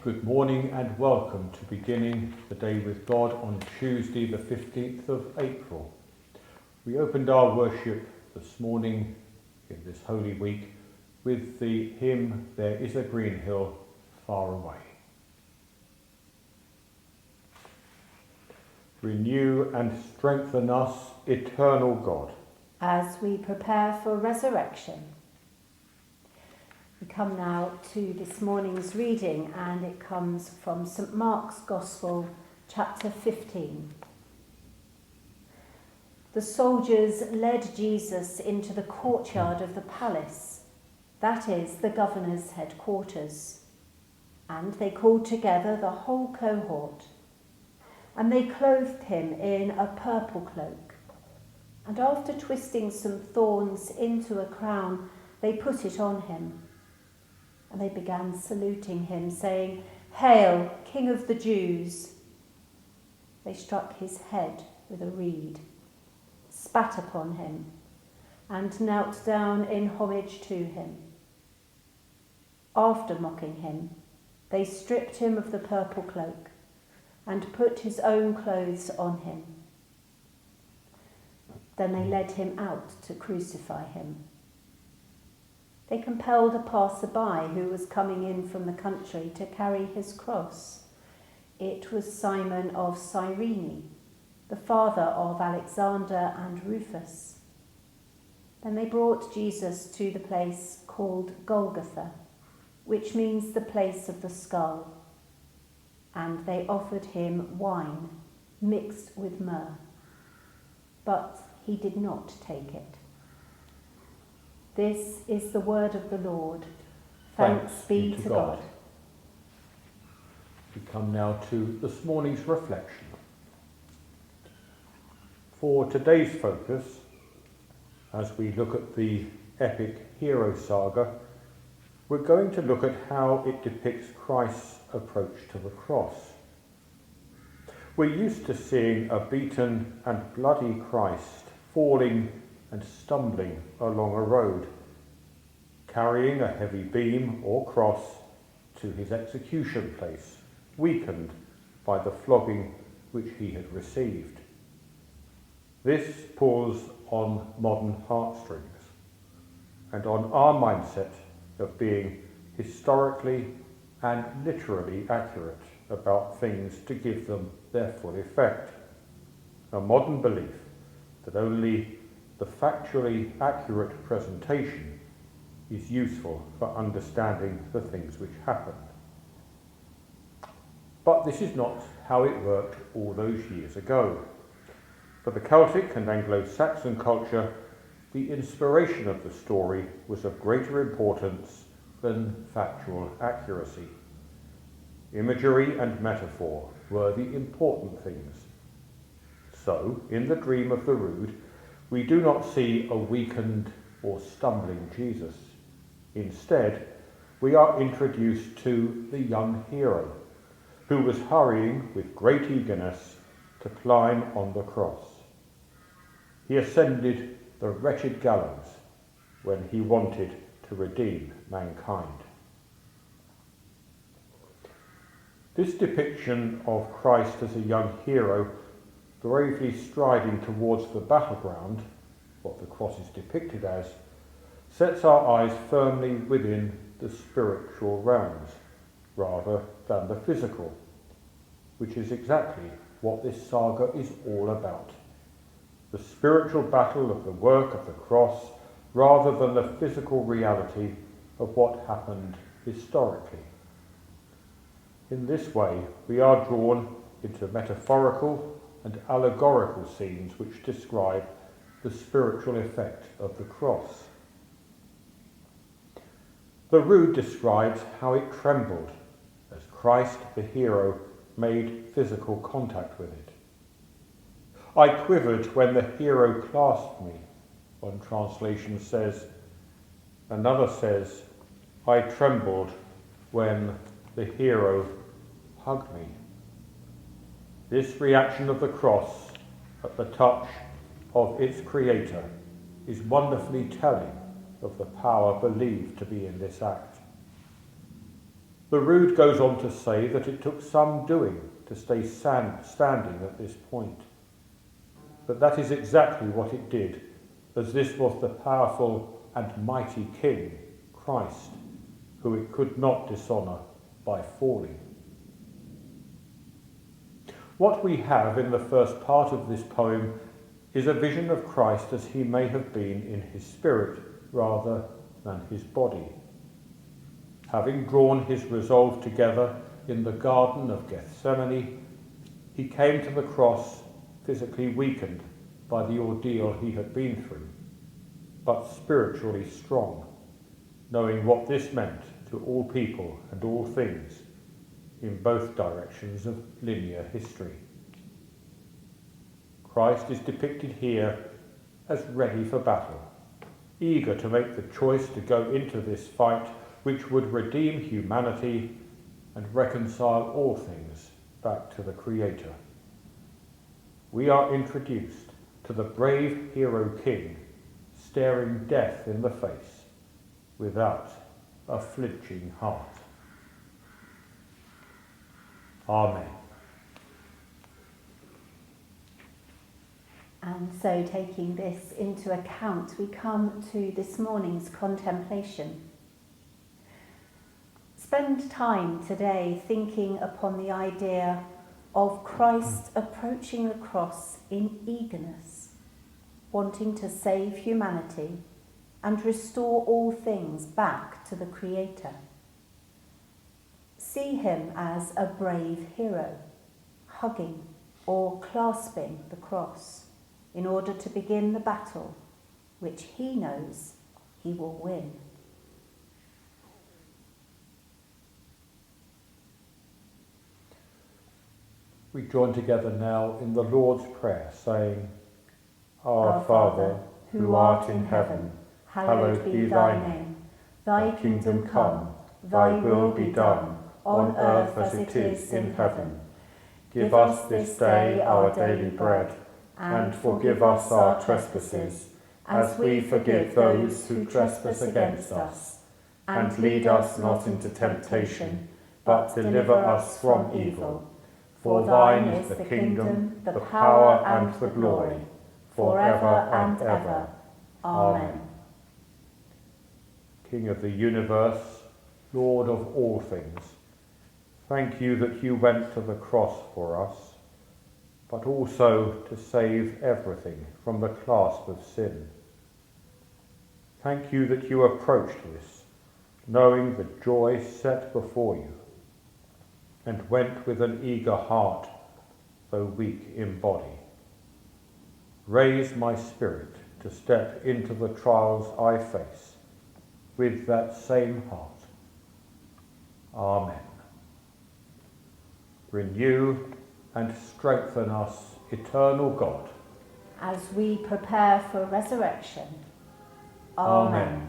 Good morning and welcome to beginning the day with God on Tuesday the 15th of April. We opened our worship this morning in this Holy Week with the hymn, There is a Green Hill Far Away. Renew and strengthen us, eternal God, as we prepare for resurrection. We come now to this morning's reading, and it comes from St. Mark's Gospel, chapter 15. The soldiers led Jesus into the courtyard of the palace, that is, the governor's headquarters, and they called together the whole cohort, and they clothed him in a purple cloak, and after twisting some thorns into a crown, they put it on him. And they began saluting him, saying, "Hail, King of the Jews!" They struck his head with a reed, spat upon him, and knelt down in homage to him. After mocking him, they stripped him of the purple cloak and put his own clothes on him. Then they led him out to crucify him. They compelled a passer-by who was coming in from the country to carry his cross. It was Simon of Cyrene, the father of Alexander and Rufus. Then they brought Jesus to the place called Golgotha, which means the place of the skull, and they offered him wine mixed with myrrh, but he did not take it. This is the word of the Lord. Thanks be to God. We come now to this morning's reflection. For today's focus, as we look at the epic hero saga, we're going to look at how it depicts Christ's approach to the cross. We're used to seeing a beaten and bloody Christ falling and stumbling along a road, carrying a heavy beam or cross to his execution place, weakened by the flogging which he had received. This pulls on modern heartstrings and on our mindset of being historically and literally accurate about things to give them their full effect. A modern belief that only the factually accurate presentation is useful for understanding the things which happened. But this is not how it worked all those years ago. For the Celtic and Anglo-Saxon culture, the inspiration of the story was of greater importance than factual accuracy. Imagery and metaphor were the important things. So, in the Dream of the Rood, we do not see a weakened or stumbling Jesus. Instead, we are introduced to the young hero, who was hurrying with great eagerness to climb on the cross. He ascended the wretched gallows when he wanted to redeem mankind. This depiction of Christ as a young hero bravely striding towards the battleground, what the cross is depicted as, sets our eyes firmly within the spiritual realms rather than the physical, which is exactly what this saga is all about. The spiritual battle of the work of the cross rather than the physical reality of what happened historically. In this way, we are drawn into metaphorical and allegorical scenes which describe the spiritual effect of the cross. The rood describes how it trembled as Christ, the hero, made physical contact with it. I quivered when the hero clasped me, one translation says. Another says, I trembled when the hero hugged me. This reaction of the cross at the touch of its creator is wonderfully telling of the power believed to be in this act. The Rood goes on to say that it took some doing to stay standing at this point. But that is exactly what it did, as this was the powerful and mighty King, Christ, who it could not dishonour by falling. What we have in the first part of this poem is a vision of Christ as he may have been in his spirit rather than his body. Having drawn his resolve together in the Garden of Gethsemane, he came to the cross physically weakened by the ordeal he had been through, but spiritually strong, knowing what this meant to all people and all things in both directions of linear history. Christ is depicted here as ready for battle, eager to make the choice to go into this fight which would redeem humanity and reconcile all things back to the Creator. We are introduced to the brave hero king staring death in the face without a flinching heart. Amen. And so, taking this into account, we come to this morning's contemplation. Spend time today thinking upon the idea of Christ approaching the cross in eagerness, wanting to save humanity and restore all things back to the Creator. See him as a brave hero, hugging or clasping the cross in order to begin the battle which he knows he will win. We join together now in the Lord's Prayer, saying, Our Father, who art in heaven, hallowed be thy name. Thy kingdom come, thy will be done, on earth as it is in heaven. Give us this day our daily bread, and forgive us our trespasses, as we forgive those who trespass against us. And lead us not into temptation, but deliver us from evil. For thine is the kingdom, the power and the glory, forever and ever. Amen. King of the universe, Lord of all things, thank you that you went to the cross for us, but also to save everything from the clasp of sin. Thank you that you approached this, knowing the joy set before you, and went with an eager heart, though weak in body. Raise my spirit to step into the trials I face with that same heart. Amen. Renew and strengthen us, eternal God, as we prepare for resurrection. Amen.